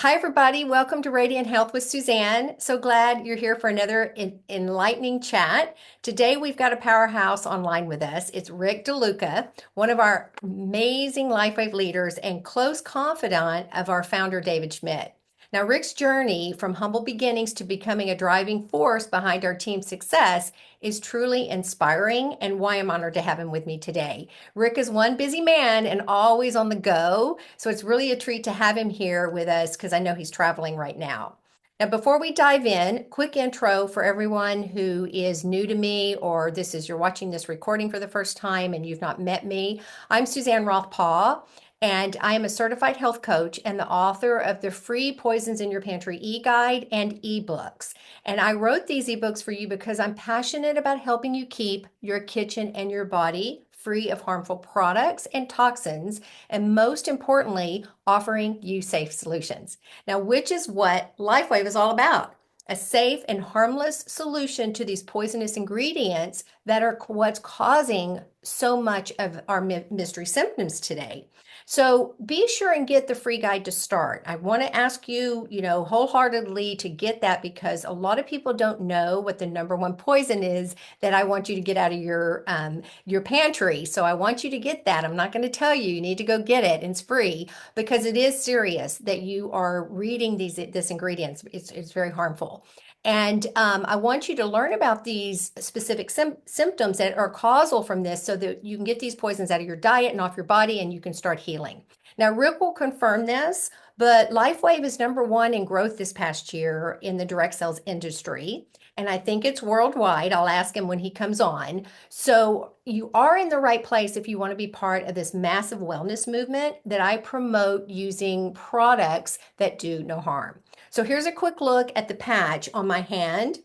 Hi, everybody. Welcome to Radiant Health with Suzanne. So glad you're here for another enlightening chat. Today, we've got a powerhouse online with us. It's Rick DeLuca, one of our amazing Lifewave leaders and close confidant of our founder, David Schmidt. Now, Rick's journey from humble beginnings to becoming a driving force behind our team's success is truly inspiring, and why I'm honored to have him with me today. Rick is one busy man and always on the go, so it's really a treat to have him here with us because I know he's traveling right now. Now, before we dive in, quick intro for everyone who is new to me, or you're watching this recording for the first time and you've not met me. I'm Suzanne Roth-Paul, and I am a certified health coach and the author of the free Poisons in Your Pantry e-guide and ebooks. And I wrote these ebooks for you because I'm passionate about helping you keep your kitchen and your body free of harmful products and toxins, and most importantly, offering you safe solutions. Now, which is what Lifewave is all about. A safe and harmless solution to these poisonous ingredients that are what's causing so much of our mystery symptoms today. So be sure and get the free guide to start. I want to ask you, wholeheartedly to get that because a lot of people don't know what the number one poison is that I want you to get out of your pantry. So I want you to get that. I'm not going to tell you. You need to go get it. It's free because it is serious that you are reading this ingredients. It's very harmful. And I want you to learn about these specific symptoms that are causal from this so that you can get these poisons out of your diet and off your body and you can start healing. Now, Rick will confirm this, but Lifewave is number one in growth this past year in the direct sales industry. And I think it's worldwide. I'll ask him when he comes on. So you are in the right place if you want to be part of this massive wellness movement that I promote using products that do no harm. So here's a quick look at the patch on my hand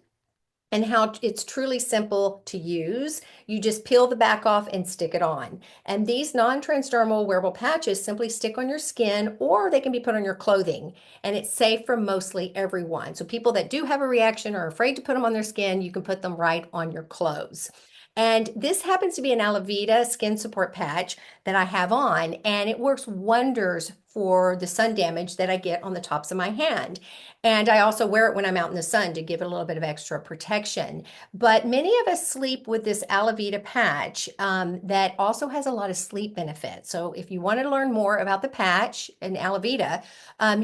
and how it's truly simple to use. You just peel the back off and stick it on. And these non-transdermal wearable patches simply stick on your skin or they can be put on your clothing. And it's safe for mostly everyone. So people that do have a reaction or are afraid to put them on their skin, you can put them right on your clothes. And this happens to be an Alavita skin support patch that I have on, and it works wonders for the sun damage that I get on the tops of my hand. And I also wear it when I'm out in the sun to give it a little bit of extra protection. But many of us sleep with this Alavita patch that also has a lot of sleep benefits. So if you want to learn more about the patch and Alavita,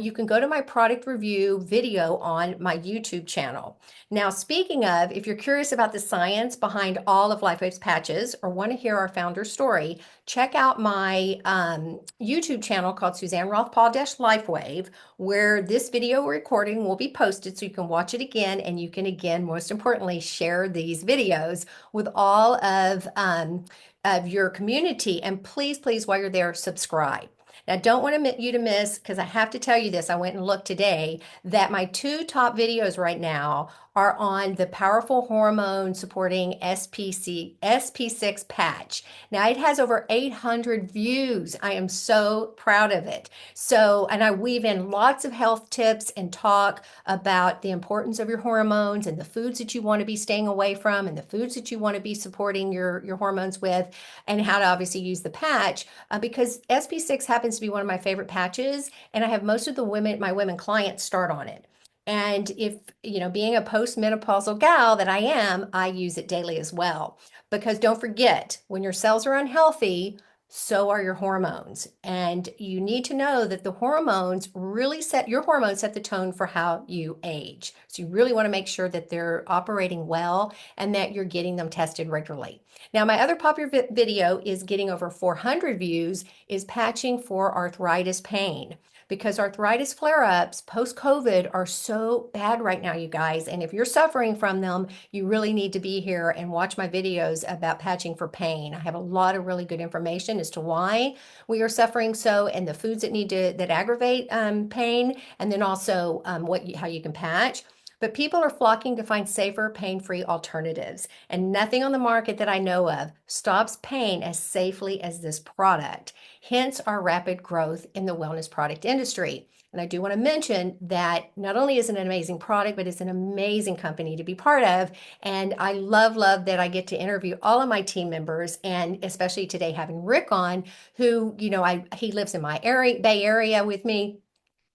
you can go to my product review video on my YouTube channel. Now, speaking of, if you're curious about the science behind all of Lifewave's patches or want to hear our founder's story, check out my YouTube channel called Suzanne Roth-Paul Lifewave, where this video recording will be posted so you can watch it again and you can, again, most importantly, share these videos with all of your community. And please, please, while you're there, subscribe. Now, don't want you to miss, because I have to tell you this, I went and looked today, that my two top videos right now are on the powerful hormone supporting SP6 patch. Now, it has over 800 views. I am so proud of it. So, and I weave in lots of health tips and talk about the importance of your hormones and the foods that you want to be staying away from and the foods that you want to be supporting your hormones with, and how to obviously use the patch because SP6 happens to be one of my favorite patches, and I have most of my women clients start on it. And if, being a postmenopausal gal that I am, I use it daily as well. Because don't forget, when your cells are unhealthy, so are your hormones. And you need to know that the hormones really set the tone for how you age. So you really want to make sure that they're operating well and that you're getting them tested regularly. Now, my other popular video is getting over 400 views, is patching for arthritis pain. Because arthritis flare-ups post-COVID are so bad right now, you guys. And if you're suffering from them, you really need to be here and watch my videos about patching for pain. I have a lot of really good information as to why we are suffering so, and the foods that aggravate pain, and then also how you can patch. But people are flocking to find safer, pain-free alternatives. And nothing on the market that I know of stops pain as safely as this product. Hence our rapid growth in the wellness product industry. And I do want to mention that not only is it an amazing product, but it's an amazing company to be part of. And I love that I get to interview all of my team members, and especially today having Rick on, who, he lives in my Bay Area with me.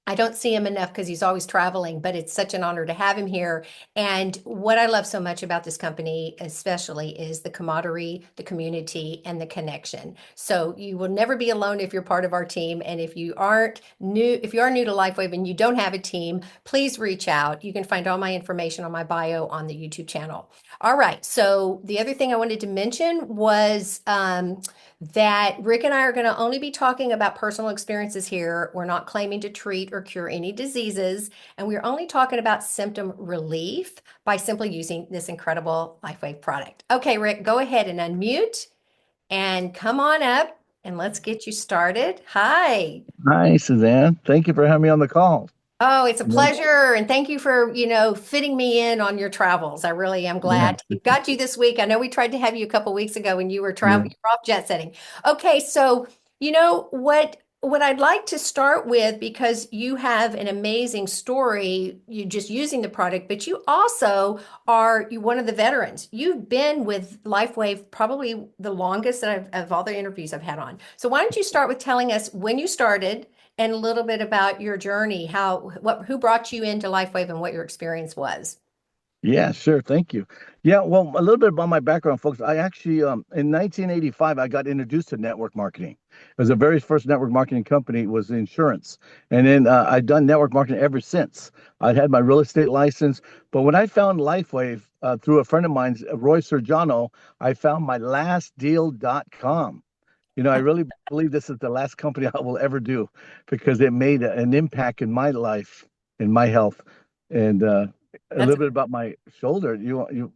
I don't see him enough because he's always traveling, but it's such an honor to have him here. And what I love so much about this company, especially, is the camaraderie, the community, and the connection. So you will never be alone if you're part of our team. And if you are new to Lifewave and you don't have a team, please reach out. You can find all my information on my bio on the YouTube channel. All right. So the other thing I wanted to mention was that Rick and I are going to only be talking about personal experiences here. We're not claiming to treat or cure any diseases, and we're only talking about symptom relief by simply using this incredible LifeWave product. Okay, Rick, go ahead and unmute and come on up and let's get you started. Hi. Hi, Suzanne. Thank you for having me on the call. Oh, it's a Yeah, pleasure. And thank you for, fitting me in on your travels. I really am yeah, glad we got you this week. I know we tried to have you a couple weeks ago when you were yeah. traveling, you were off jet setting. Okay, so what I'd like to start with, because you have an amazing story, you just using the product, but you also are one of the veterans. You've been with LifeWave probably the longest that of all the interviews I've had on. So why don't you start with telling us when you started? And a little bit about your journey, who brought you into Lifewave and what your experience was. Yeah, sure. Thank you. Yeah, well, a little bit about my background, folks. I actually, in 1985, I got introduced to network marketing. It was the very first network marketing company was insurance. And then I'd done network marketing ever since. I'd had my real estate license. But when I found Lifewave through a friend of mine, Roy Sergiano, I found my lastdeal.com. I really believe this is the last company I will ever do because it made an impact in my life, in my health, and a That's little bit about my shoulder. Yeah,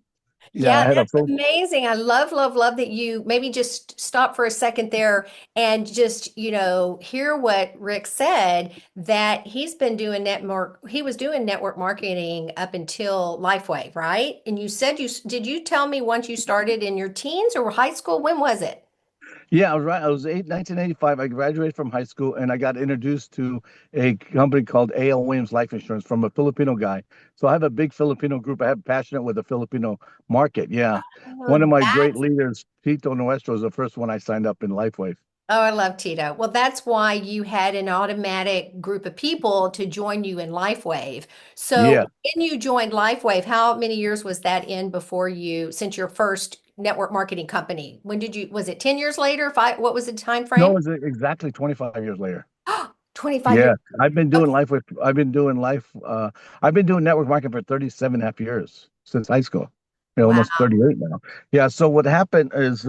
Yeah, I had a that's full. amazing. I love, love, love that you maybe just stop for a second there and just, hear what Rick said, that he was doing network marketing up until Lifeway, right? And you said did you tell me once you started in your teens or high school? When was it? Yeah, I was right. I was 1985. I graduated from high school and I got introduced to a company called A.L. Williams Life Insurance from a Filipino guy. So I have a big Filipino group. I have passionate with the Filipino market. Yeah. One Oh, of my great that's leaders, Tito Nuestro, was the first one I signed up in Lifewave. Oh, I love Tito. Well, that's why you had an automatic group of people to join you in LifeWave. So Yeah. when you joined LifeWave, how many years was that in before since your first network marketing company? Was it 10 years later? What was the time No, it frame? was exactly 25 years later. 25 years. Yeah, I've been doing Okay. life with I've been doing network marketing for 37 and a half years since high school. Wow. Almost 38 now. Yeah, so what happened is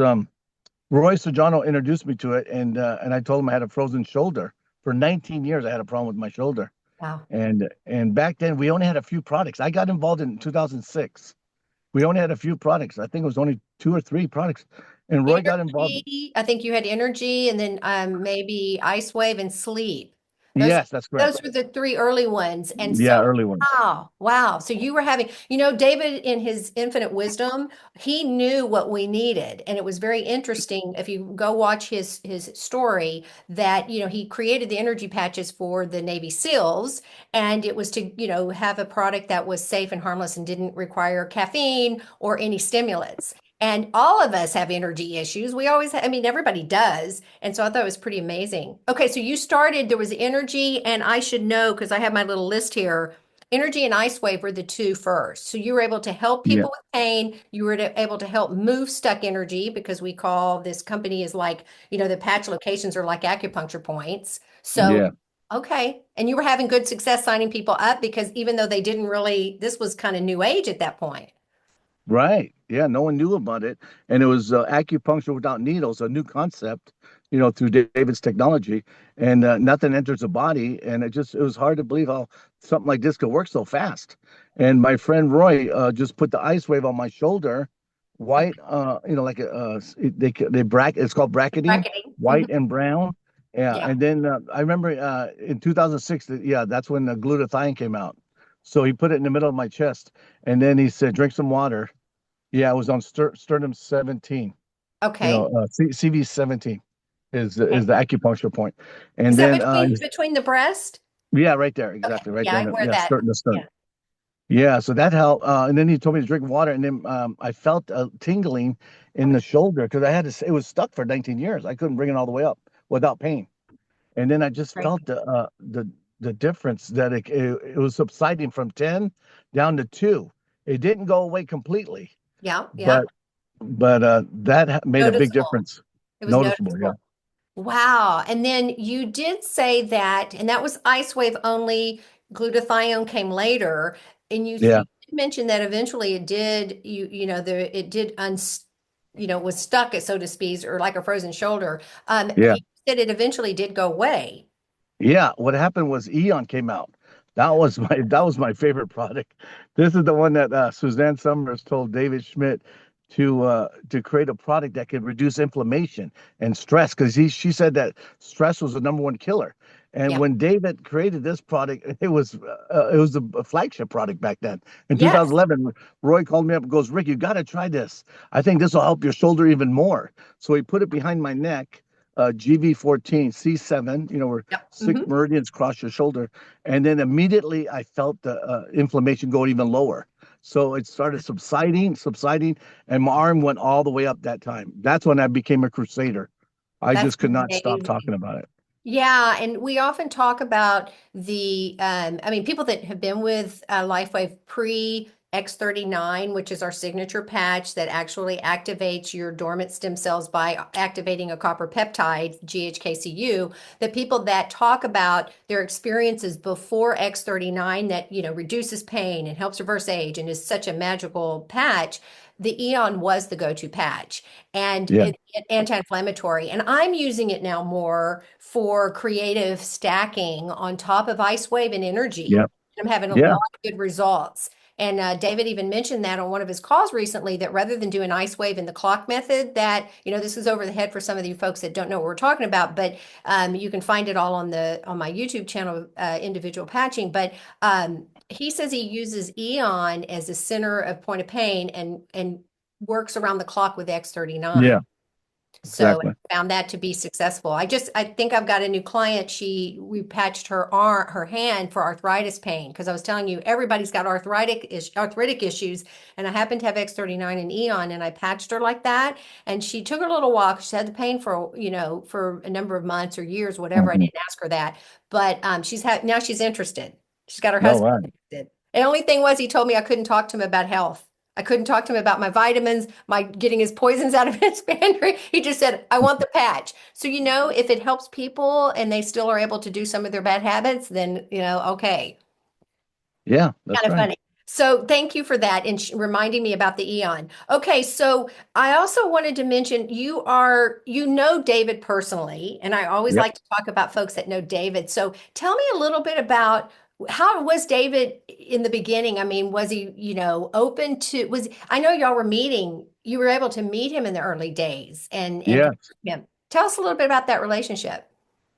Roy Sojano introduced me to it and I told him I had a frozen shoulder. For 19 years I had a problem with my shoulder. Wow. And back then we only had a few products. I got involved in 2006. We only had a few products. I think it was only two or three products. And Roy got involved. Energy. I think you had energy and then maybe ice wave and sleep. Those Yes, that's those correct. were the three early ones. And so Yeah, early ones. wow, wow. So you were having, David in his infinite wisdom, he knew what we needed. And it was very interesting if you go watch his story that, he created the energy patches for the Navy SEALs and it was to, have a product that was safe and harmless and didn't require caffeine or any stimulants. And all of us have energy issues. I mean, everybody does. And so I thought it was pretty amazing. Okay, so there was energy, and I should know because I have my little list here. Energy and ice wave were the two first. So you were able to help Yeah, people with pain. You were able to help move stuck energy because we call this company is like, the patch locations are like acupuncture points. So, yeah. okay. And you were having good success signing people up because even though they didn't really, this was kind of new age at that point. Right. Yeah, no one knew about it. And it was acupuncture without needles, a new concept, through David's technology. And nothing enters the body. And it was hard to believe how something like this could work so fast. And my friend Roy just put the ice wave on my shoulder, white, like it's called bracketing, Bracketing. white and brown. Yeah. Yeah. And then I remember in 2006, yeah, that's when the glutathione came out. So he put it in the middle of my chest. And then he said, drink some water. Yeah, I was on sternum 17. Okay. CV 17 Okay. is the acupuncture point. Is And that then between the breast? yeah, right there, Okay. exactly, right Yeah, there. I wear Yeah, that. sternum. Yeah. Yeah, so that helped. And then he told me to drink water, and then I felt a tingling in the shoulder because it was stuck for 19 years. I couldn't bring it all the way up without pain. And then I just Great. felt the the difference that it was subsiding from 10 down to 2. It didn't go away completely, Yeah, yeah. but that made a big Noticeable. difference. It was Noticeable, yeah. noticeable. Wow. And then you did say that, and that was ice wave only, glutathione came later. And Yeah, you mentioned that eventually it did, it did was stuck, so to speak, or like a frozen shoulder. yeah. You said it eventually did go away. Yeah, what happened was Eon came out. That was my favorite product. This is the one that Suzanne Summers told David Schmidt to create a product that could reduce inflammation and stress because she said that stress was the number one killer. And Yeah. when David created this product, it was the flagship product back then. In Yes. 2011, Roy called me up and goes, "Rick, you got to try this. I think this will help your shoulder even more." So he put it behind my neck, GV14 C7, where Yep. six meridians cross your shoulder. And then immediately I felt the inflammation go even lower. So it started subsiding, and my arm went all the way up that time. That's when I became a crusader. I That's just could not stop amazing. talking about it. Yeah, and we often talk about people that have been with Lifewave pre X39, which is our signature patch that actually activates your dormant stem cells by activating a copper peptide, GHKCU, the people that talk about their experiences before X39 that, reduces pain and helps reverse age and is such a magical patch, the Eon was the go-to patch and Yeah, it anti-inflammatory. And I'm using it now more for creative stacking on top of Ice Wave and yeah, Energy. I'm having a yeah. lot of good results. And David even mentioned that on one of his calls recently that rather than doing Ice Wave in the clock method, that, this is over the head for some of you folks that don't know what we're talking about, but you can find it all on my YouTube channel, individual patching. But he says he uses Eon as a center of point of pain and works around the clock with Yeah, X39. So exactly. I found that to be successful. I think I've got a new client. We patched her hand for arthritis pain because I was telling you everybody's got arthritic issues, and I happened to have X39 and Eon, and I patched her like that, and she took a little walk. She had the pain for a number of months or years, whatever. I Mhm. didn't ask her that, but now she's interested. She's got her No, husband wow. interested. And the only thing was he told me I couldn't talk to him about health. I couldn't talk to him about my vitamins, my getting his poisons out of his pantry. He just said, I want the patch. So, if it helps people and they still are able to do some of their bad habits, then, okay. Yeah, that's Kind of right. funny. So thank you for that and reminding me about the Eon. Okay, so I also wanted to mention you know David personally, and I always Yep. like to talk about folks that know David. So tell me a little bit about how was David in the beginning? I mean, was he, open to I know y'all were meeting, you were able to meet him in the early days and Yeah. get to know him. Tell us a little bit about that relationship.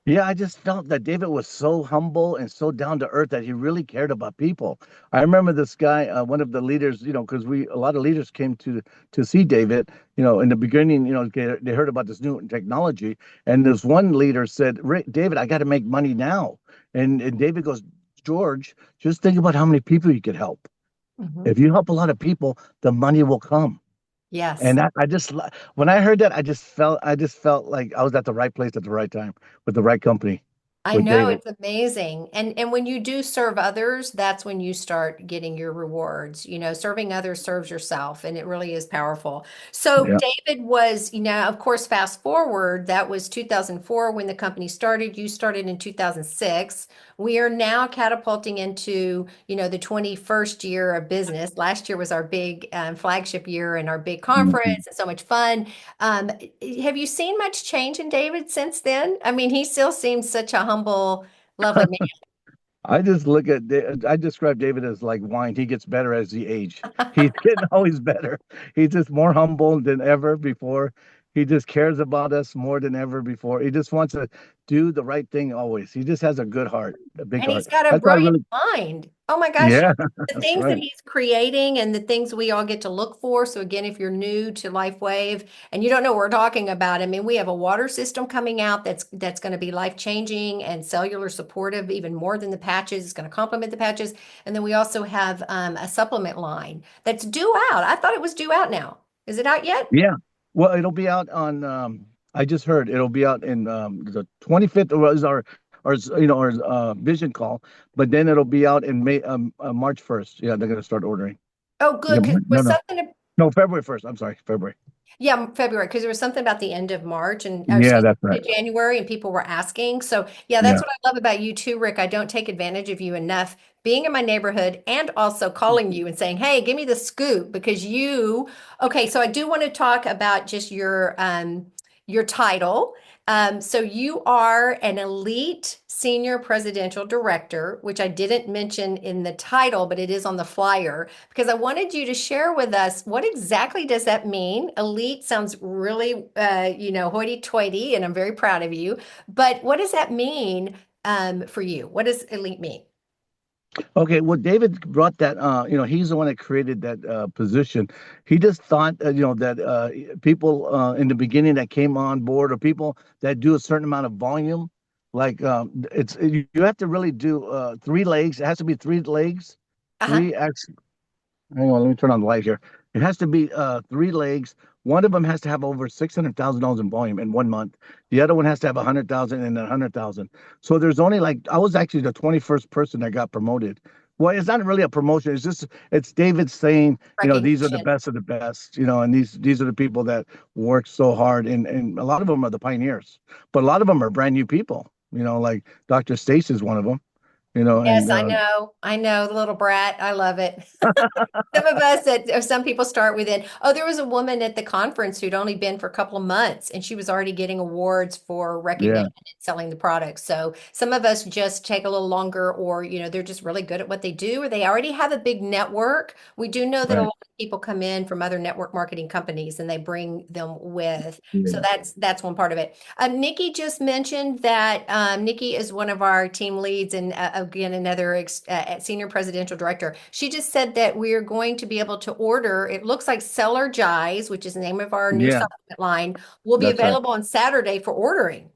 Yeah, I just felt that David was so humble and so down to earth that he really cared about people. I remember this guy, one of the leaders, because a lot of leaders came to see David, in the beginning, they heard about this new technology, and this one leader said, "Rick, David, I got to make money now," and David goes, "George, just think about how many people you could help. Mhm. If you help a lot of people, the money will come." Yes. And when I heard that, I just felt like I was at the right place at the right time with the right company I with know David. it's amazing. And when you do serve others, that's when you start getting your rewards. Serving others serves yourself, and it really is powerful. So Yeah. David was, of course, fast forward, that was 2004 when the company started. You started in 2006. We are now catapulting into, the 21st year of business. Last year was our big flagship year and our big Mhm. conference and so much fun. Um, have you seen much change in David since then? I mean, he still seems such a humble, lovely I describe David as like wine. He gets better as he age. He's getting always better. He's just more humble than ever before. He just cares about us more than ever before. He just wants to do the right thing always. He just has a good heart, a big And he's heart. got a That's why I brilliant really, mind. Oh my gosh. yeah, The that's things that right. he's creating and the things we all get to look for. So again, if you're new to LifeWave and you don't know what we're talking about, I mean, we have a water system coming out that's going to be life-changing and cellular supportive even more than the patches. It's going to complement the patches. And then we also have a supplement line that's due out. I thought it was due out now. Is it out yet? Yeah. Well, it'll be out on I just heard it'll be out in the 25th was or vision call, but then it'll be out in March 1st. Yeah, they're gonna start ordering. Oh, Yeah, good, because there no, was no, something. no, February 1st. I'm sorry, February. Yeah, February, because there was something about the end of March and or Yeah, excuse that's me, right. January, and people were asking. So, yeah, that's Yeah, what I love about you too, Rick. I don't take advantage of you enough being in my neighborhood and also calling you and saying, "Hey, give me the scoop," because you. Okay, so I do want to talk about just your title. So you are an elite senior presidential director, which I didn't mention in the title, but it is on the flyer because I wanted you to share with us what exactly does that mean? Elite sounds really, hoity-toity, and I'm very proud of you. But what does that mean for you? What does elite mean? okay, well, David brought that. He's the one that created that position. He just thought, that people in the beginning that came on board, or people that do a certain amount of volume, like you have to really do three legs. It has to be three legs, Uh-huh. three X. Hang on, let me turn on the light here. It has to be three legs. One of them has to have over $600,000 in volume in 1 month. The other one has to have 100,000 and 100,000. So there's only like I was actually the 21st person that got promoted. Well, it's not really a promotion. It's David saying, these are the Recognition. best of the best, and these are the people that work so hard, and a lot of them are the pioneers, but a lot of them are brand new people. Like Dr. Stace is one of them. Yes, And I know. I know the little brat. I love it. Some of us that or some people start with it. Oh, there was a woman at the conference who'd only been for a couple of months and she was already getting awards for yeah, recognition and selling the products. So some of us just take a little longer or, they're just really good at what they do or they already have a big network. We do know that a right. lot of people come in from other network marketing companies and they bring them with. So Yeah. that's one part of it. Nikki just mentioned that Nikki is one of our team leads and again, another senior presidential director. She just said that we're going to be able to order, it looks like Seller Jies, which is the name of our new Yeah, supplement line, will be that's right. available on Saturday for ordering.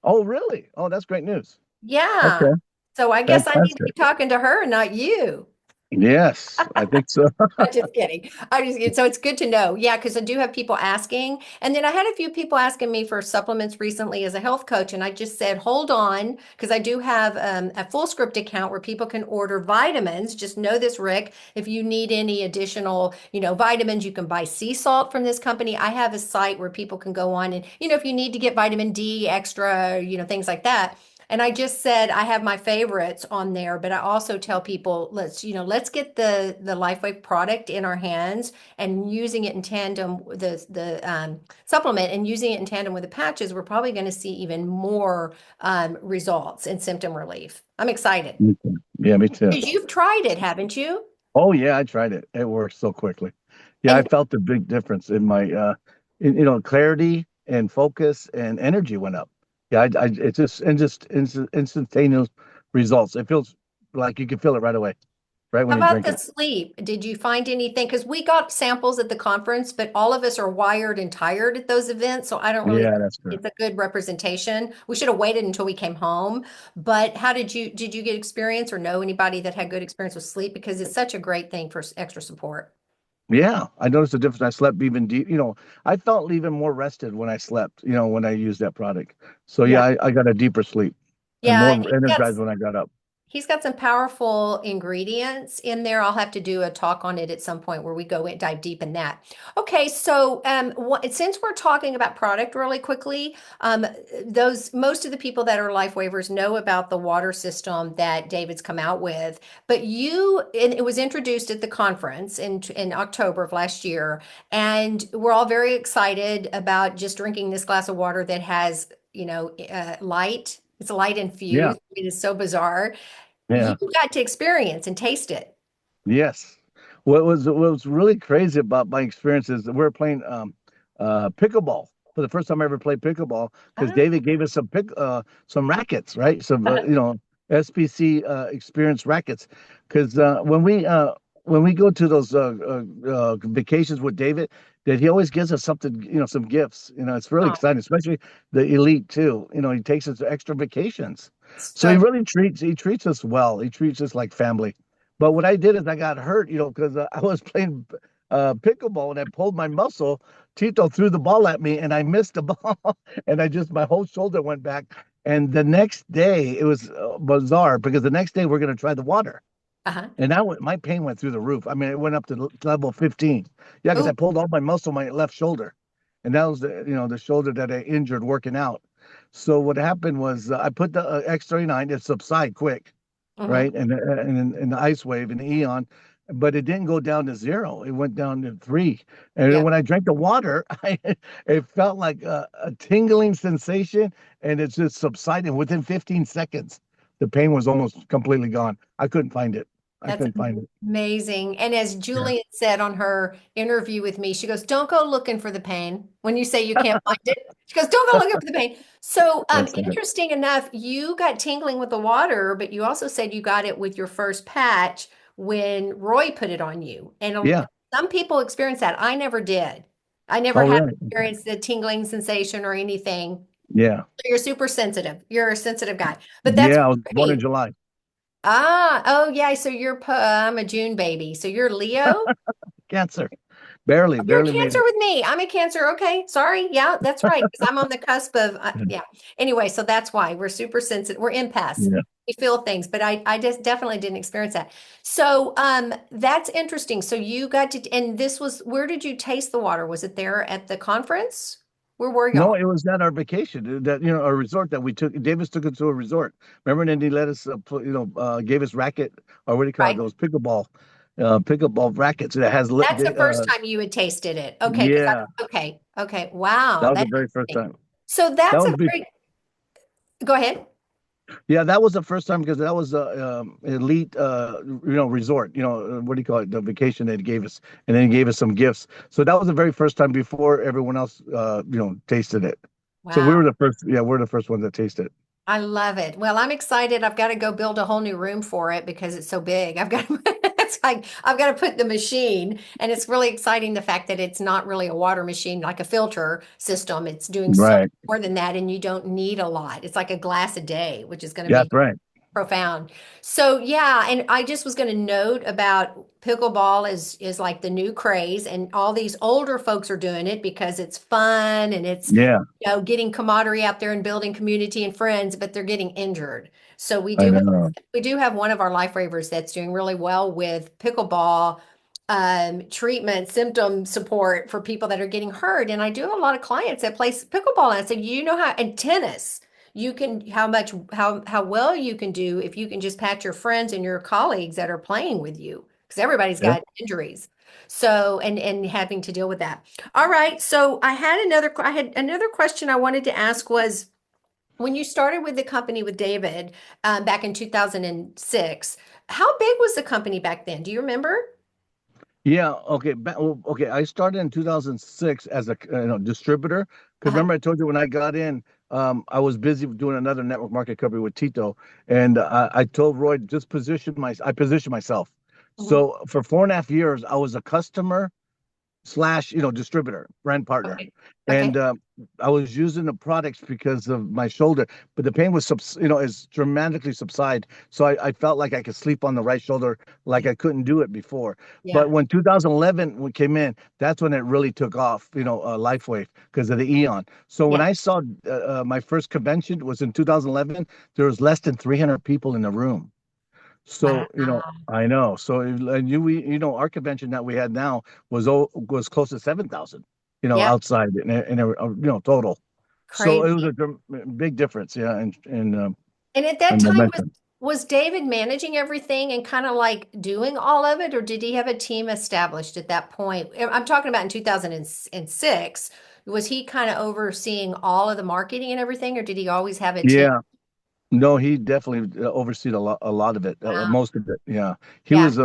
Oh, really? Oh, that's great news. Yeah. Okay, So I guess I need to be fantastic. talking to her, not you. Yes, I think so. I'm just kidding. I just kidding. So it's good to know. Yeah, because I do have people asking. And then I had a few people asking me for supplements recently as a health coach. And I just said, hold on, because I do have a full script account where people can order vitamins. Just know this, Rick. If you need any additional, vitamins, you can buy sea salt from this company. I have a site where people can go on and, if you need to get vitamin D extra, things like that. And I just said I have my favorites on there, but I also tell people let's get the Lifewave product in our hands and using it in tandem the supplement and using it in tandem with the patches, we're probably going to see even more results and symptom relief. I'm excited. Me too. Yeah, me too. Because you've tried it, haven't you? Oh, yeah, I tried it. It works so quickly. Yeah, I And felt a big difference in my, clarity and focus and energy went up. Yeah, it's just instantaneous results. It feels like you can feel it right away, right when how you about drink the it. sleep? Did you find anything? Because we got samples at the conference, but all of us are wired and tired at those events. So I don't really Yeah, think that's true. it's a good representation. We should have waited until we came home. But how did you get experience or know anybody that had good experience with sleep? Because it's such a great thing for extra support. Yeah, I noticed the difference. I slept even deep. I felt even more rested when I slept, when I used that product. So Yeah. yeah, I got a deeper sleep and Yeah. more energized when I got up. He's got some powerful ingredients in there. I'll have to do a talk on it at some point where we go in, dive deep in that. Okay, so since we're talking about product really quickly, those most of the people that are life waivers know about the water system that David's come out with, but and it was introduced at the conference in October of last year, and we're all very excited about just drinking this glass of water that has, light. It's light Yeah, infused. It is so bizarre. You yeah. got to experience and taste it. Yes. What was really crazy about my experience is that we were playing pickleball for the first time I ever played pickleball because Ah. David gave us some rackets, right? Some SPC experience rackets. Because when we go to those vacations with David, that he always gives us something, some gifts. It's really Oh, exciting, especially the elite too. He takes us to extra vacations. So he so really treats us well. He treats us like family. But what I did is I got hurt, because I was playing pickleball and I pulled my muscle. Tito threw the ball at me and I missed the ball, and my whole shoulder went back. And the next day, it was bizarre because the next day we're going to try the water. Uh-huh. And my pain went through the roof. I mean, it went up to level 15. Yeah, because Oh, I pulled all my muscle, my left shoulder. And that was the shoulder that I injured working out. So what happened was I put the X39, it subside quick, hmm. right? And the ice wave and the Eon, but it didn't go down to zero. It went down to 3. And then Yeah. when I drank the water, it felt like a tingling sensation, and it just subsided within 15 seconds. The pain was almost completely gone. I couldn't find it. I That's couldn't find it. amazing. And as Yeah. Julian said on her interview with me, she goes, "Don't go looking for the pain when you say you can't find it." She goes, "Don't go looking for the pain." So, That's it. interesting enough, you got tingling with the water, but you also said you got it with your first patch when Roy put it on you. And Yeah. some people experience that. I never did. I never Oh, had really? Okay. experienced the tingling sensation or anything. Yeah. You're super sensitive. You're a sensitive guy. But that's Yeah. I was born in great. July. Ah, oh yeah. So I'm a June baby. So you're Leo? Cancer. Barely, You're a barely made Cancer it. with me. I'm a Cancer. Okay. Sorry. Yeah, that's right. Because I'm on the cusp of, Yeah. yeah. Anyway, so that's why we're super sensitive. We're empaths. Yeah. We feel things, but I just definitely didn't experience that. So, that's interesting. So you got to, and this was, where did you taste the water? Was it there at the conference? Where were No, y'all? it was at our vacation, that a resort that we took. Davis took us to a resort. Remember, and then he let us, gave us racket, or what do you call it? Right. Those pickleball rackets that has That's the first time you had tasted it. Okay. yeah, Okay. Okay. that Wow. was the That's very first interesting. time. So That that's was a before. very, go ahead. Yeah, that was the first time because that was a elite resort. What do you call it? The vacation that he gave us, and then he gave us some gifts. So that was the very first time before everyone else tasted it. So we Wow. were the first. Yeah, we're the first ones that tasted it. I love it. Well, I'm excited. I've got to go build a whole new room for it because it's so big. I've got it's like I've got to put the machine, and it's really exciting the fact that it's not really a water machine like a filter system. It's doing so much Right. more than that, and you don't need a lot. It's like a glass a day, which is going to Yeah, be that's right. profound. So yeah, and I just was going to note about pickleball is like the new craze, and all these older folks are doing it because it's fun and it's Yeah, getting camaraderie out there and building community and friends, but they're getting injured. So I know. we do have one of our life ravers that's doing really well with pickleball treatment, symptom support for people that are getting hurt. And I do have a lot of clients that play pickleball, and I say, you know how, and tennis you can how well you can do if you can just patch your friends and your colleagues that are playing with you because everybody's Yeah. got injuries, so and having to deal with that. All right, so I had another question I wanted to ask was when you started with the company with David back in 2006, how big was the company back then? Do you remember? Yeah. Okay. Okay. I started in 2006 as a distributor. Because Uh-huh. remember, I told you when I got in, I was busy doing another network market company with Tito, and I told Roy just I positioned myself. Mhm. So for 4.5 years, I was a customer slash distributor, brand partner, Okay. and Okay. I was using the products because of my shoulder, but the pain was is dramatically subside, so I felt like I could sleep on the right shoulder like Yeah. I couldn't do it before. Yeah. But when 2011 we came in, that's when it really took off, Lifewave, because of the Eon. So when Yeah. I saw my first convention was in 2011, there was less than 300 people in the room. Wow. So, I know. So, and our convention that we had now was close to 7,000, Yeah. outside total. So it was Crazy. a big difference, yeah, And at that and time, momentum. was David managing everything and kind of like doing all of it, or did he have a team established at that point? I'm talking about in 2006. Was he kind of overseeing all of the marketing and everything, or did he always have a team? Yeah, no, he definitely overseen a lot of it, Wow. most of it. Yeah, he Yeah. was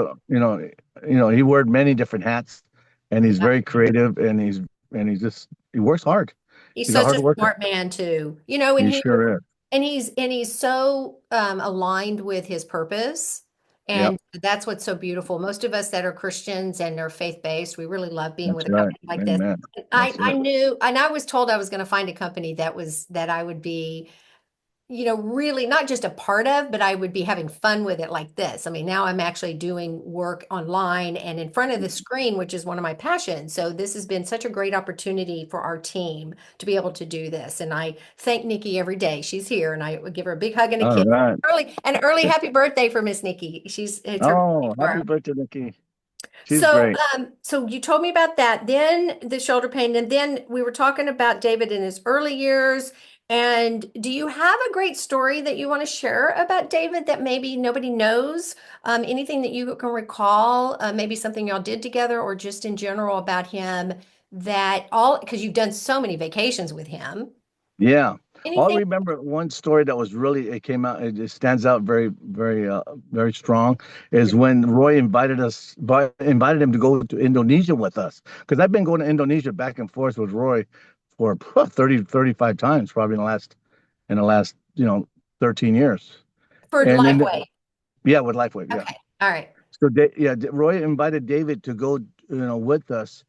he wore many different hats, and he's Yeah. very creative, he works hard. He's He's a such hard a worker. smart man too. He sure is. And he's so aligned with his purpose. Yep, And that's what's so beautiful. Most of us that are Christians and are faith-based, we really love being that's with a right. company like this. Amen. I That's I it. knew, and I was told I was going to find a company that I would be really not just a part of, but I would be having fun with it like this. I mean, now I'm actually doing work online and in front of the screen, which is one of my passions. So this has been such a great opportunity for our team to be able to do this. And I thank Nikki every day. She's here and I would give her a big hug and a All kiss. right. Early happy birthday for Miss Nikki. It's her birthday Oh, happy tomorrow. birthday, Nikki. She's So, great. so you told me about that, then the shoulder pain, and then we were talking about David in his early years. And do you have a great story that you want to share about David that maybe nobody knows? Anything that you can recall, maybe something y'all did together, or just in general about him because you've done so many vacations with him. Yeah. I Anything? remember one story that was really, it came out, it stands out very, very, very strong is when Roy invited him to go to Indonesia with us. Because I've been going to Indonesia back and forth with Roy for 35 times, probably in the last, 13 years. For And then, Lifeway. yeah, with Lifewave, yeah. Okay. All right. So Roy invited David to go, with us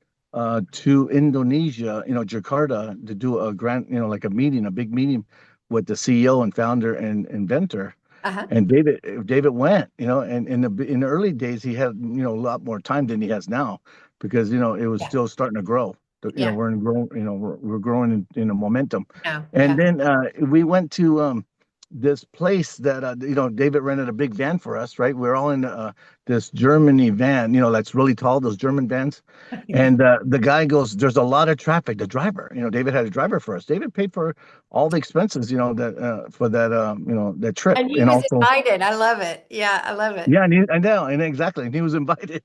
to Indonesia, Jakarta, to do a grand, like a big meeting with the CEO and founder and inventor. Uh-huh. And David went, and in the early days he had, a lot more time than he has now because, it was Yeah. still starting to grow. Yeah. We're growing in a momentum. No. And Yeah. then we went to this place that David rented a big van for us, right? We're all in this Germany van, that's really tall, those German vans. And the guy goes, "There's a lot of traffic." The driver, David had a driver for us. David paid for all the expenses, that for that that trip, And he and was also invited. I love it. Yeah, I love it. yeah, I know, and exactly, and he was invited.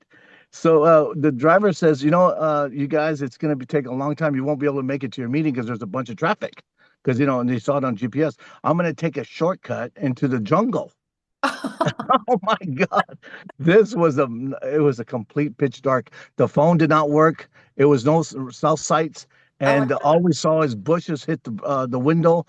So the driver says, you guys, it's going to be take a long time. You won't be able to make it to your meeting because there's a bunch of traffic. Because and they saw it on GPS. I'm going to take a shortcut into the jungle. Oh my God. It was a complete pitch dark. The phone did not work. It was no cell sites. Oh my And God. all we saw is bushes hit the window.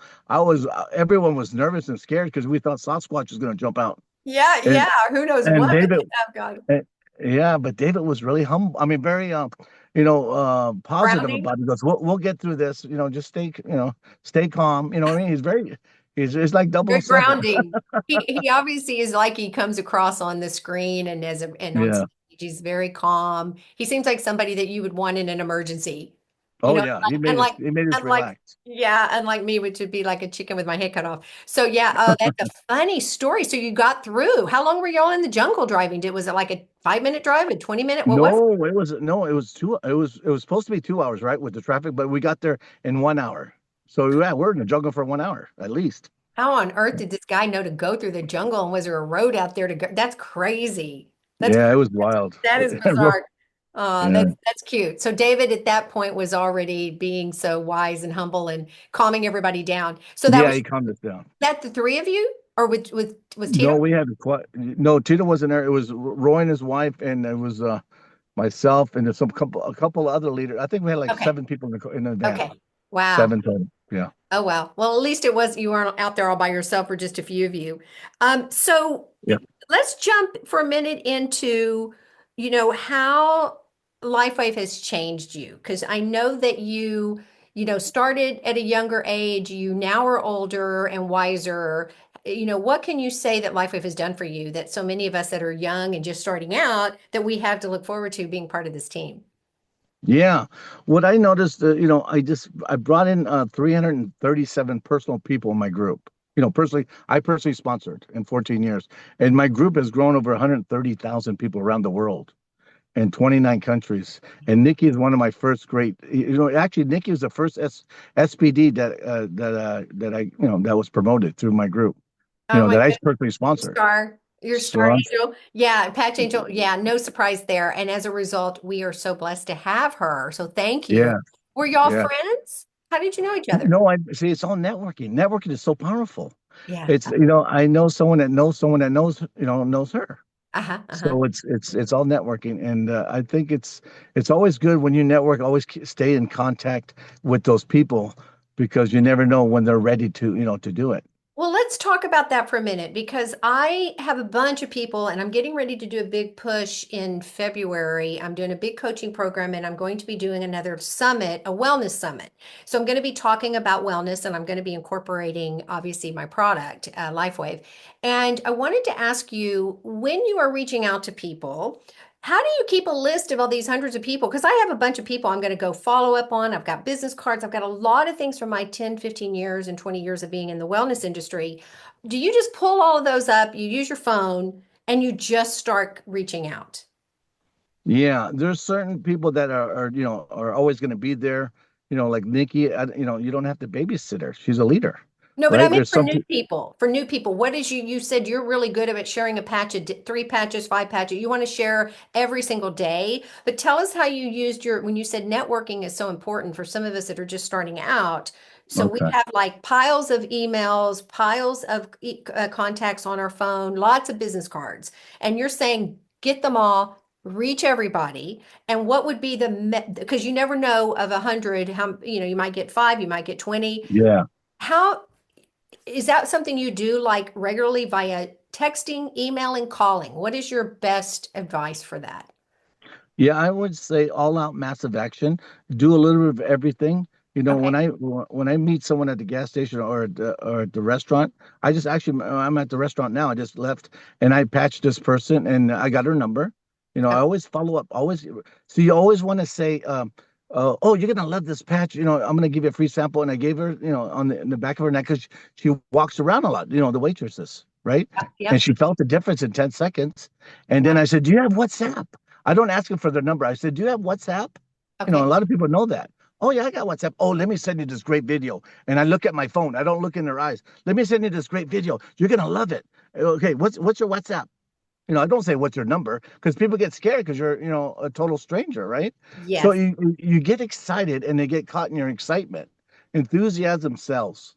Everyone was nervous and scared because we thought Sasquatch was going to jump out. Yeah, And yeah. Who knows and what? But David, oh God. eh, yeah, but David was really humble. I mean, very positive Grounding. about it. He goes, "We'll get through this. Just stay calm. You know what I mean? He's like double Very seven. grounding. He obviously is like he comes across on the screen and on Yeah. stage. He's very calm. He seems like somebody that you would want in an emergency. You Oh know, yeah. He made us unlike he made us unlike relax. yeah, unlike me, which would be like a chicken with my head cut off. So yeah, that's a funny story. So you got through. How long were y'all in the jungle driving? Was it like a 5 minute drive, a 20 minute? What was it? It was supposed to be 2 hours, right, with the traffic, but we got there in 1 hour. So yeah, we're in the jungle for 1 hour at least. How on earth did this guy know to go through the jungle? And was there a road out there to go? That's crazy. That's Yeah, it was wild. that is bizarre. Yeah. That's cute. So David at that point was already being so wise and humble and calming everybody down. So that Yeah, was he calmed us down. that the three of you, or with was Tito? No, we had quite no. Tito wasn't there. It was Roy and his wife, and it was myself and a couple other leaders. I think we had like Okay, 7 people in the van. okay, wow. 7 total. Yeah. Oh well. Well, at least it was you weren't out there all by yourself or just a few of you. So Yeah. let's jump for a minute into, how LifeWave has changed you. Because I know that started at a younger age, you now are older and wiser. What can you say that LifeWave has done for you that so many of us that are young and just starting out that we have to look forward to being part of this team? Yeah. What I noticed, I brought in 337 personal people in my group. I personally sponsored in 14 years, and my group has grown over 130,000 people around the world in 29 countries. And Nikki is one of my first great, actually Nikki was the first SPD that was promoted through my group, Oh my that I goodness, personally sponsored. your So star I'm, angel. Yeah, Patch Angel. Yeah, no surprise there. And as a result, we are so blessed to have her. So thank you. yeah, Were y'all yeah. friends? How did you know each other? No, I see. It's all networking. Networking is so powerful. Yeah. It's I know someone that knows her. Uh-huh. Uh-huh. So it's all networking, and I think it's always good when you network. Always stay in contact with those people because you never know when they're ready to do it. Well, let's talk about that for a minute because I have a bunch of people and I'm getting ready to do a big push in February. I'm doing a big coaching program and I'm going to be doing another summit, a wellness summit. So I'm going to be talking about wellness and I'm going to be incorporating obviously my product, Lifewave. And I wanted to ask you when you are reaching out to people, how do you keep a list of all these hundreds of people? Because I have a bunch of people I'm going to go follow up on. I've got business cards. I've got a lot of things from my 10, 15 years and 20 years of being in the wellness industry. Do you just pull all of those up, you use your phone, and you just start reaching out? Yeah, there's certain people that are always going to be there. Like Nikki, you don't have to babysit her. She's a leader, No, but I right? mean There's for some new people. For new people, what is you said you're really good at sharing a patch of three patches, five patches. You want to share every single day. But tell us how you used your when you said networking is so important for some of us that are just starting out. So we Okay. have like piles of emails, piles of contacts on our phone, lots of business cards. And you're saying get them all, reach everybody. And what would be because you never know of 100 how you might get five, you might get 20. Yeah. How is that something you do like regularly via texting, emailing, calling? What is your best advice for that? Yeah, I would say all out massive action. Do a little bit of everything. Okay. When I meet someone at the gas station or at the restaurant, I just actually I'm at the restaurant now. I just left and I patched this person and I got her number. I Okay. always follow up. Always, so you always want to say, "Oh, you're gonna love this patch." I'm gonna give you a free sample, and I gave her, on in the back of her neck because she walks around a lot. The waitresses, right? And Yep. she felt the difference in 10 seconds. And then Wow. I said, "Do you have WhatsApp?" I don't ask them for their number. I said, "Do you have WhatsApp?" A Okay. lot of people know that. Oh, yeah, I got WhatsApp. Oh, let me send you this great video. And I look at my phone. I don't look in their eyes. Let me send you this great video. You're gonna love it. Okay, what's your WhatsApp? I don't say what's your number because people get scared because you're, a total stranger, right? So Yes. you get excited and they get caught in your excitement. Enthusiasm sells.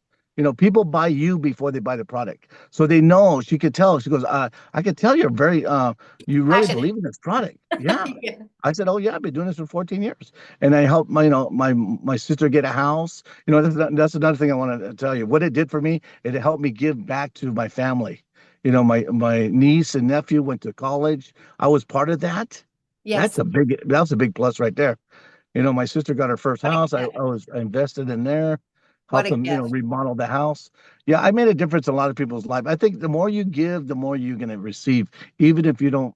People buy you before they buy the product. So they know she could tell. She goes, I could tell you really Passionate. believe in this product. Yeah. Yeah. I said, oh yeah, I've been doing this for 14 years. And I helped my sister get a house. That's another thing I want to tell you. What it did for me, it helped me give back to my family. My niece and nephew went to college. I was part of that. Yes. That was a big plus right there. My sister got her first What a house. I gift. was I invested in there, What helped a them, gift. remodel the house. Yeah, I made a difference in a lot of people's life. I think the more you give, the more you're going to receive, even if you don't,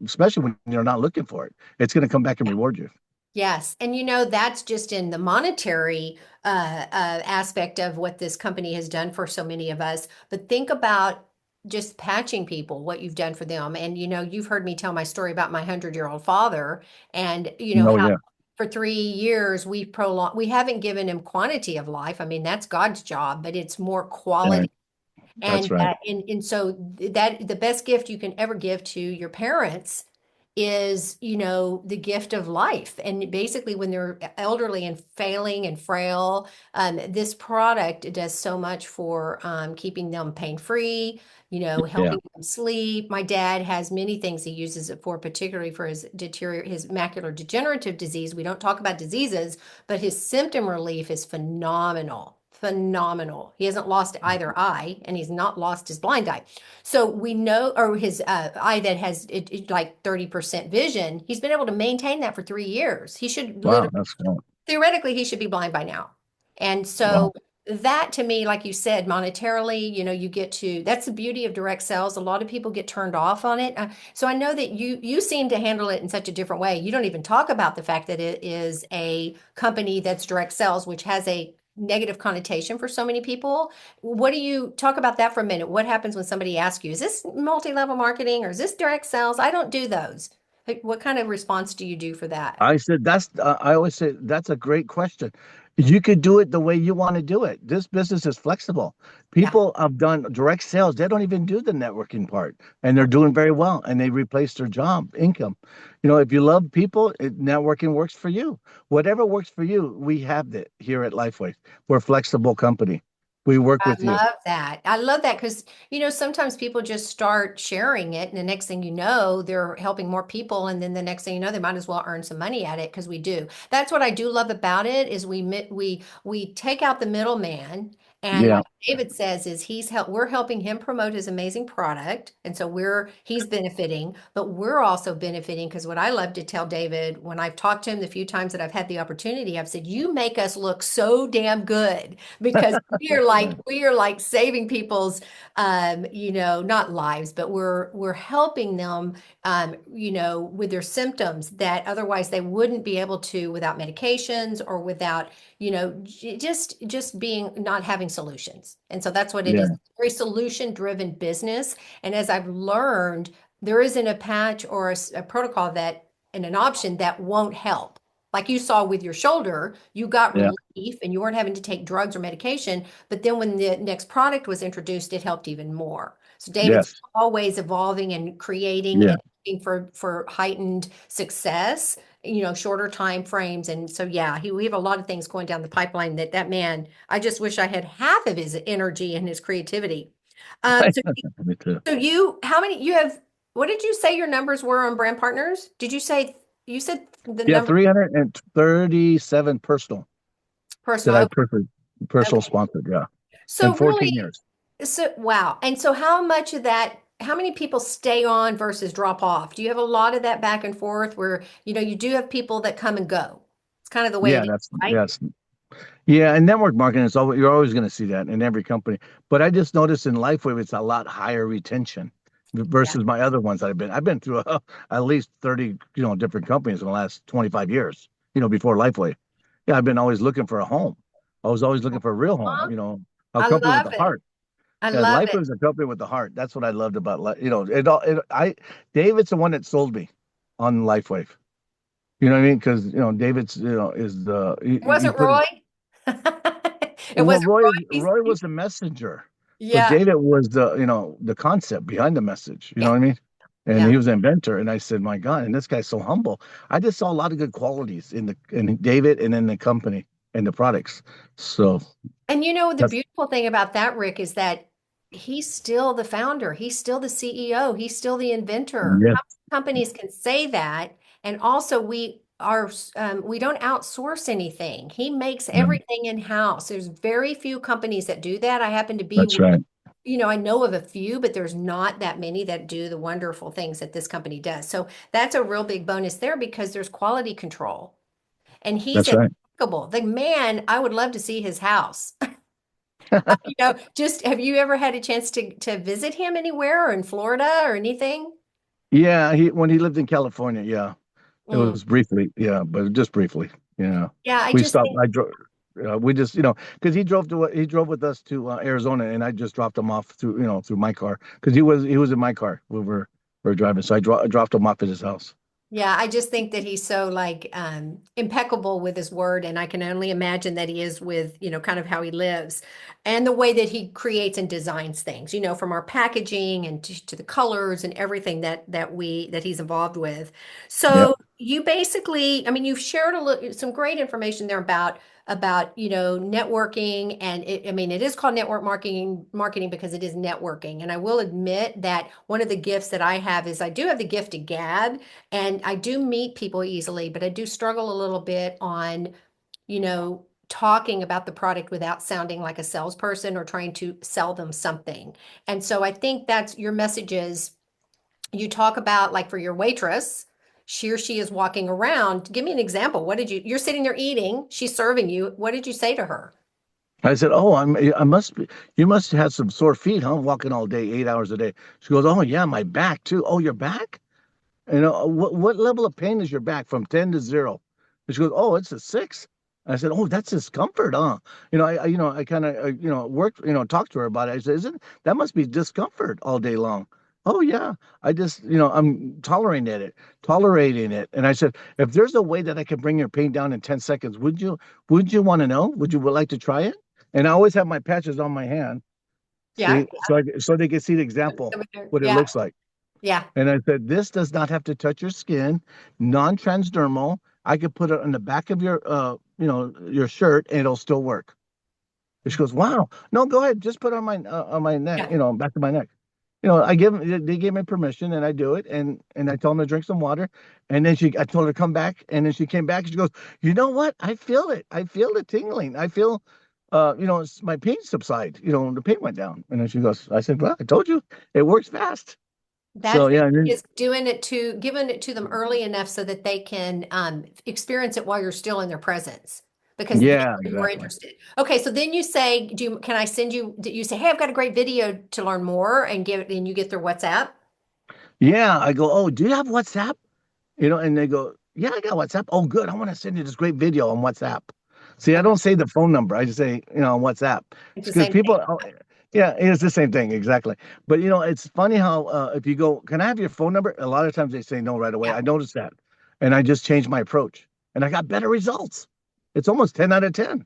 especially when you're not looking for it. It's going to come back and reward you. Yes. And that's just in the monetary aspect of what this company has done for so many of us. But think about just patching people, what you've done for them. And you've heard me tell my story about my 100-year-old father and Oh how yeah, for 3 years we haven't given him quantity of life. I mean, that's God's job, but it's more yeah, quality. that's And right. so that the best gift you can ever give to your parents is, the gift of life. And basically, when they're elderly and failing and frail, this product does so much for keeping them pain-free, Yeah, helping them sleep. My dad has many things he uses it for, particularly for his macular degenerative disease. We don't talk about diseases, but his symptom relief is phenomenal. Phenomenal. He hasn't lost either eye, and he's not lost his blind eye. So we know, or his eye that has like 30% vision, he's been able to maintain that for 3 years. He should wow, literally, that's cool. theoretically, he should be blind by now. And Wow. so that to me, like you said, monetarily, that's the beauty of direct sales. A lot of people get turned off on it. So I know that you seem to handle it in such a different way. You don't even talk about the fact that it is a company that's direct sales, which has a negative connotation for so many people. What do you talk about that for a minute? What happens when somebody asks you, is this multi-level marketing or is this direct sales? I don't do those. Like, what kind of response do you do for that? I always say that's a great question. You could do it the way you want to do it. This business is flexible. Yeah. People have done direct sales. They don't even do the networking part and they're doing very well and they replace their job income. If you love people, networking works for you. Whatever works for you, we have it here at Lifeway. We're a flexible company. We work I with you. love that. I love that because, sometimes people just start sharing it, and the next thing you know, they're helping more people, and then the next thing you know, they might as well earn some money at it because we do. That's what I do love about it is we take out the middleman, and Yeah. like David says is we're helping him promote his amazing product, and so he's benefiting, but we're also benefiting because what I love to tell David when I've talked to him the few times that I've had the opportunity, I've said, "You make us look so damn good because we are like saving people's not lives, but we're helping them with their symptoms that otherwise they wouldn't be able to without medications or without just being not having solutions. And so that's what it is. Yeah, It's a very solution driven business. And as I've learned, there isn't a patch or a protocol that and an option that won't help. Like you saw with your shoulder, you got yeah, relief and you weren't having to take drugs or medication. But then when the next product was introduced, it helped even more. So David's yes, always evolving and creating yeah. and looking for heightened success, shorter time frames. And so, yeah, we have a lot of things going down the pipeline that man, I just wish I had half of his energy and his creativity. Um, so, Me too. how many, what did you say your numbers were on brand partners? You said the Yeah, number 337 personal that I personal. personal Okay. sponsored. Yeah, in So 14 really, years. wow. And so how much of that, how many people stay on versus drop off? Do you have a lot of that back and forth where, you do have people that come and go? It's kind of the way Yeah, it is, that's right? yes. Yeah, and network marketing is always you're always going to see that in every company. But I just noticed in Lifewave it's a lot higher retention Yeah. versus my other ones that I've been through at least 30, different companies in the last 25 years, before Lifewave. Yeah, I've been always looking for a home. I was always looking for a real home, Huh? a I company with love a it. heart. I Yeah, love it. Lifewave is a company with a heart. That's what I loved about it all David's the one that sold me on Lifewave. You know what I mean? Because David's is the It he wasn't put his Roy. It well, wasn't Roy. Roy was the messenger, but Yeah. David was the concept behind the message. You know Yeah. what I mean? And Yeah. he was an inventor. And I said, my God, and this guy's so humble. I just saw a lot of good qualities in David and in the company and the products. So And the that's beautiful thing about that, Rick, is that he's still the founder. He's still the CEO. He's still the inventor. yeah, How many companies can say that? And also, we don't outsource anything. He makes no, everything in house. There's very few companies that do that. I happen to be that's right. I know of a few, but there's not that many that do the wonderful things that this company does. So that's a real big bonus there because there's quality control. And he's That's right. impeccable. The man, I would love to see his house. Just have you ever had a chance to visit him anywhere or in Florida or anything? Yeah, he when he lived in California, yeah. It Mm. was briefly, yeah, but just briefly. Yeah, Yeah, I we just stopped. think, I drove. We just, because he drove with us to Arizona, and I just dropped him off through my car because he was in my car. We were driving, so I dropped him off at his house. yeah, I just think that he's so like impeccable with his word, and I can only imagine that he is with, kind of how he lives and the way that he creates and designs things, from our packaging and to the colors and everything that he's involved with. Yeah, So you basically, I mean, you've shared some great information there about networking and I mean it is called network marketing because it is networking. And I will admit that one of the gifts that I have is I do have the gift of gab, and I do meet people easily, but I do struggle a little bit on, talking about the product without sounding like a salesperson or trying to sell them something. And so I think that's your messages. You talk about like for your waitress, she is walking around. Give me an example. You're sitting there eating, she's serving you. What did you say to her? I said, "Oh, I must be. You must have some sore feet, huh? Walking all day, 8 hours a day." She goes, "Oh yeah, my back too. Oh, your back? What level of pain is your back from 10 to 0?" And she goes, "Oh, it's a 6." I said, "Oh, that's discomfort, huh?" I kind of, worked, talked to her about it. I said, "Isn't that must be discomfort all day long?" "Oh, yeah. I just, I'm tolerating it." And I said, "If there's a way that I can bring your pain down in 10 seconds, would you want to know? Would like to try it?" And I always have my patches on my hand, Yeah. see, so they can see the example, what it Yeah. looks like. Yeah. And I said, this does not have to touch your skin, non-transdermal. I could put it on the back of your shirt and it'll still work. And she goes, wow. No, go ahead. Just put it on my neck, Yeah. back of my neck. They gave me permission and I do it. And I told them to drink some water. And then I told her to come back. And then she came back and she goes, you know what? I feel it. I feel the tingling. my pain subside. The pain went down. And then she goes, I said, well, I told you it works fast. So That's yeah, and then, is doing it to giving it to them early enough so that they can experience it while you're still in their presence because then yeah, they're more exactly. interested. Okay, so then you say, can I send you? You say, hey, I've got a great video to learn more, and give and you get their WhatsApp. Yeah, I go, oh, do you have WhatsApp? And they go, yeah, I got WhatsApp. Oh, good. I want to send you this great video on WhatsApp. See, I Okay, don't say the phone number. I just say, on WhatsApp. it's It's the because same thing. people, yeah, it's the same thing. Exactly. But, it's funny how if you go, can I have your phone number? A lot of times they say no right away. Yeah. I noticed that. And I just changed my approach and I got better results. It's almost 10 out of 10.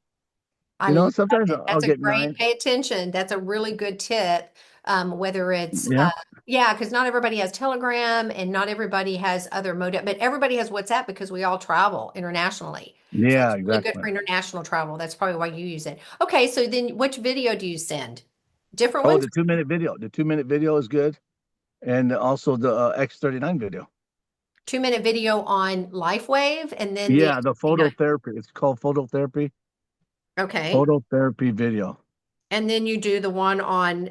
I love Sometimes it. I'll That's a get great, nine. pay attention. That's a really good tip. Whether it's, Yeah. yeah, because not everybody has Telegram and not everybody has other mode, but everybody has WhatsApp because we all travel internationally. So Yeah, it's really good exactly. for international travel. That's probably why you use it. Okay, so then which video do you send? Different Oh, ones? the 2 minute video. The 2 minute video is good. And also the X39 video. 2 minute video on Lifewave and then the Yeah, the X39. phototherapy. It's called phototherapy. Okay. Phototherapy video. And then you do the one on,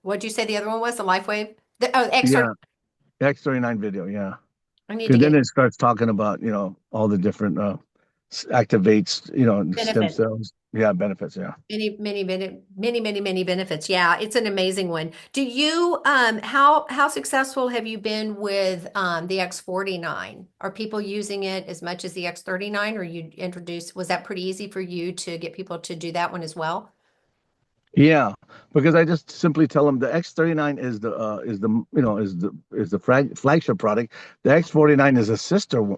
what'd you say the other one was? The Lifewave? Oh, X30. Yeah, X39 video. Yeah, I need to because then get it starts talking about all the different activates stem benefits. cells. Yeah, benefits. Yeah. Many benefits. Yeah, it's an amazing one. Do you how successful have you been with the X49? Are people using it as much as the X39 or you introduced was that pretty easy for you to get people to do that one as well? Yeah, because I just simply tell them the X39 is the flagship product. The X49 is a sister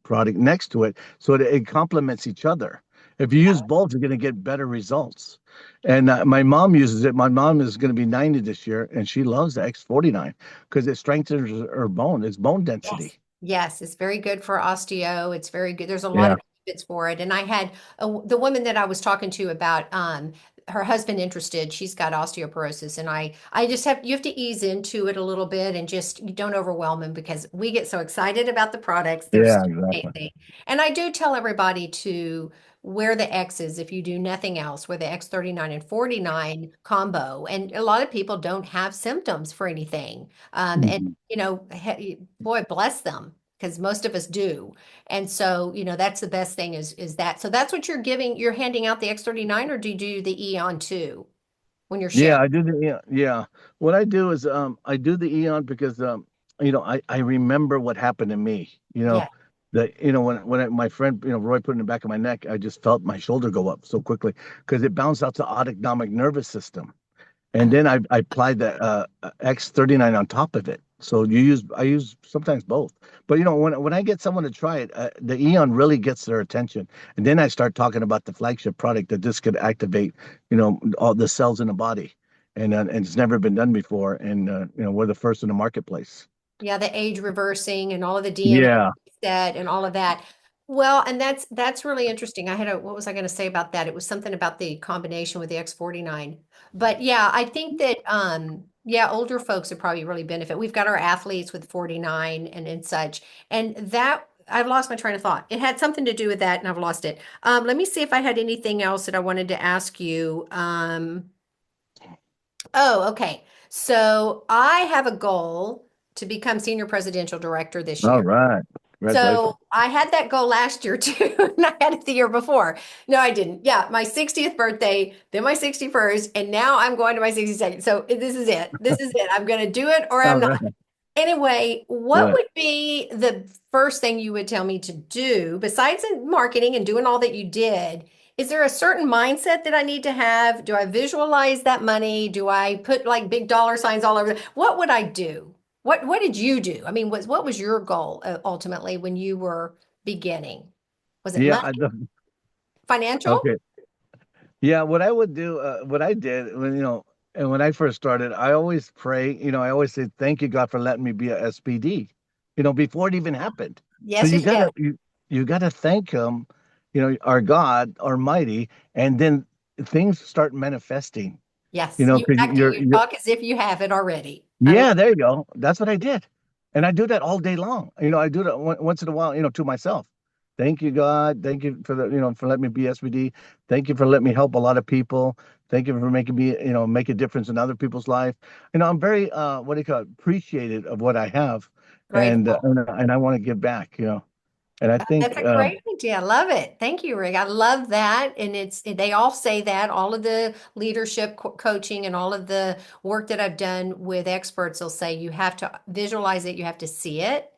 product next to it, so it complements each other. If you use both, you're going to get better results. And my mom uses it. My mom is going to be 90 this year, and she loves the X49 because it strengthens her bone. It's bone Yes. density. Yes, it's very good for osteo. It's very good. There's a lot Yeah, of benefits for it. And I had the woman that I was talking to about her husband interested. She's got osteoporosis, and I just have you have to ease into it a little bit and just you don't overwhelm him because we get so excited about the products. They're so yeah, exactly. amazing. And I do tell everybody to wear the X's if you do nothing else, wear the X39 and 49 combo. And a lot of people don't have symptoms for anything. And Mhm. boy, bless them, because most of us do. And so, that's the best thing is that. So that's what you're giving, you're handing out the X39 or do you do the Eon too when you're Yeah, shipped? I do the Eon. Yeah. What I do is I do the Eon because I remember what happened to me. Yeah. My friend Roy put it in the back of my neck, I just felt my shoulder go up so quickly because it bounced out the autonomic nervous system. And Oh, then I applied the X39 on top of it. So I use sometimes both. But when I get someone to try it, the Eon really gets their attention. And then I start talking about the flagship product that this could activate, all the cells in the body. And it's never been done before. And we're the first in the marketplace. yeah, the age reversing and all of the DNA Yeah. set and all of that. Well, and that's really interesting. What was I going to say about that? It was something about the combination with the X49. But yeah, I think that yeah, older folks would probably really benefit. We've got our athletes with 49 and such. And that I've lost my train of thought. It had something to do with that and I've lost it. Let me see if I had anything else that I wanted to ask you. Oh, okay. So I have a goal to become senior presidential director this All year. right. So Congratulations. I had that goal last year too, and I had it the year before. No, I didn't. Yeah, my 60th birthday, then my 61st, and now I'm going to my 62nd. So this is it. This is it. I'm going to do it or All I'm not. right. Anyway, what Good. would be the first thing you would tell me to do besides in marketing and doing all that you did? Is there a certain mindset that I need to have? Do I visualize that money? Do I put like big dollar signs all over? What would I do? What did you do? I mean, what was your goal ultimately when you were beginning? Was it Yeah. money, financial? Okay. Yeah, what I would do, what I did and when I first started, I always pray, I always say, thank you, God, for letting me be a SPD, before it even happened. So Yes, yes, yes. you gotta thank him, our God Almighty, and then things start manifesting, Yes. You because acting, you talk as if you have it already. I love yeah, there you go. That's what I did. And I do that all day long. I do that once in a while, to myself. Thank you, God. Thank you for for letting me be SPD. Thank you for letting me help a lot of people. Thank you for making me, make a difference in other people's life. I'm very, what do you call it, appreciative of what I have, Grateful. and I want to give back, And I That's think, a great idea. I love it. Thank you, Rick. I love that. And they all say that, all of the leadership coaching and all of the work that I've done with experts will say you have to visualize it, you have to see it,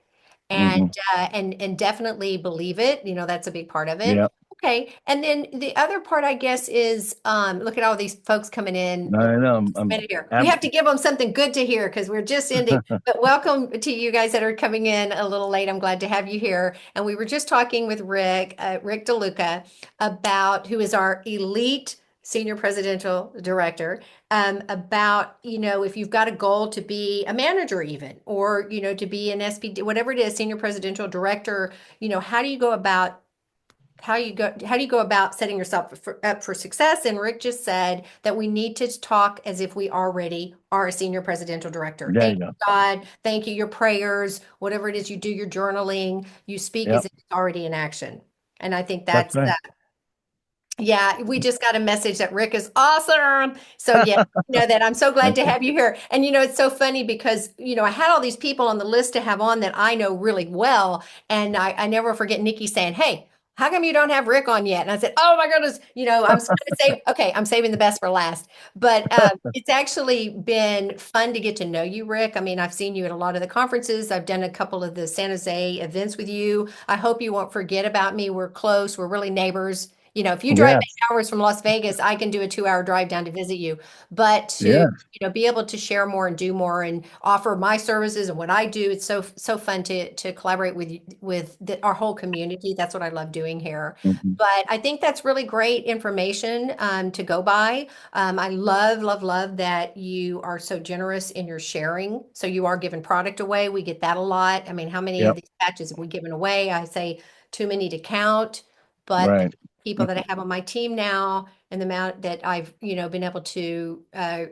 and mhm, and definitely believe it. That's a big part of it. yeah, Okay. And then the other part, I guess, is look at all these folks coming in. I know. Minute here. We have to give them something good to hear because we're just ending. But welcome to you guys that are coming in a little late. I'm glad to have you here. And we were just talking with Rick DeLuca, about who is our elite senior presidential director, about, if you've got a goal to be a manager even, or, to be an SPD, whatever it is, senior presidential director, how do you go about setting yourself up for success? And Rick just said that we need to talk as if we already are a senior presidential director. There Thank you you, go. God. Thank you. Your prayers, whatever it is you do, your journaling, you speak as Yep, if it's already in action. And I think that's that's right. yeah, we just got a message that Rick is awesome. So yeah, that I'm so glad Thank to you. have you here. And it's so funny because, I had all these people on the list to have on that I know really well. And I never forget Nikki saying, "Hey, how come you don't have Rick on yet?" And I said, "Oh my goodness, I'm going to save, okay, I'm saving the best for last." But it's actually been fun to get to know you, Rick. I mean, I've seen you at a lot of the conferences. I've done a couple of the San Jose events with you. I hope you won't forget about me. We're close. We're really neighbors. If you drive Yes, 8 hours from Las Vegas, I can do a 2 hour drive down to visit you. But to, yes. be able to share more and do more and offer my services and what I do, it's so fun to collaborate with our whole community. That's what I love doing here. Mhm. But I think that's really great information to go by. I love, love, love that you are so generous in your sharing. So you are giving product away. We get that a lot. I mean, how many of Yep, these patches have we given away? I say too many to count. But right. people that I have on my team now and the amount that I've, been able to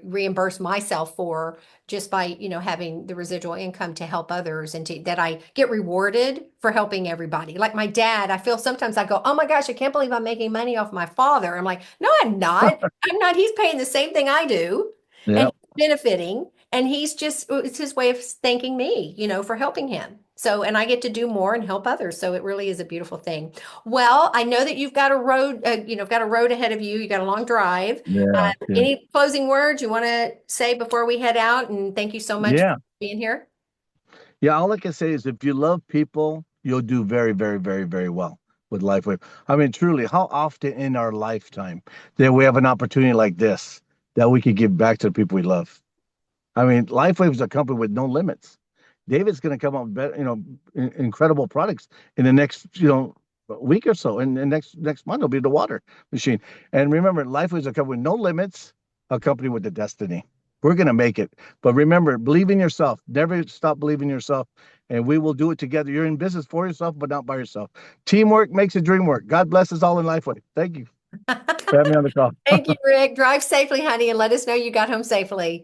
reimburse myself for just by, having the residual income to help others and that I get rewarded for helping everybody. Like my dad, I feel sometimes I go, "Oh my gosh, I can't believe I'm making money off my father." I'm like, "No, I'm not. I'm not. He's paying the same thing I do and Yep. he's benefiting. And it's his way of thanking me, for helping him. So, and I get to do more and help others. So it really is a beautiful thing. Well, I know that you've got a road, got a road ahead of you. You got a long drive. Yeah, yeah, Any closing words you want to say before we head out? And thank you so much for yeah. being here. Yeah, all I can say is if you love people, you'll do very, very, very, very well with Lifewave. I mean, truly, how often in our lifetime that we have an opportunity like this that we could give back to the people we love? I mean, Lifewave is a company with no limits. David's going to come up with better, incredible products in the next, week or so. And next month will be the water machine. And remember, Lifewave is a company with no limits, a company with a destiny. We're going to make it. But remember, believe in yourself. Never stop believing in yourself. And we will do it together. You're in business for yourself, but not by yourself. Teamwork makes a dream work. God bless us all in Lifeway. Thank you for having me on the call. Thank you, Rick. Drive safely, honey, and let us know you got home safely.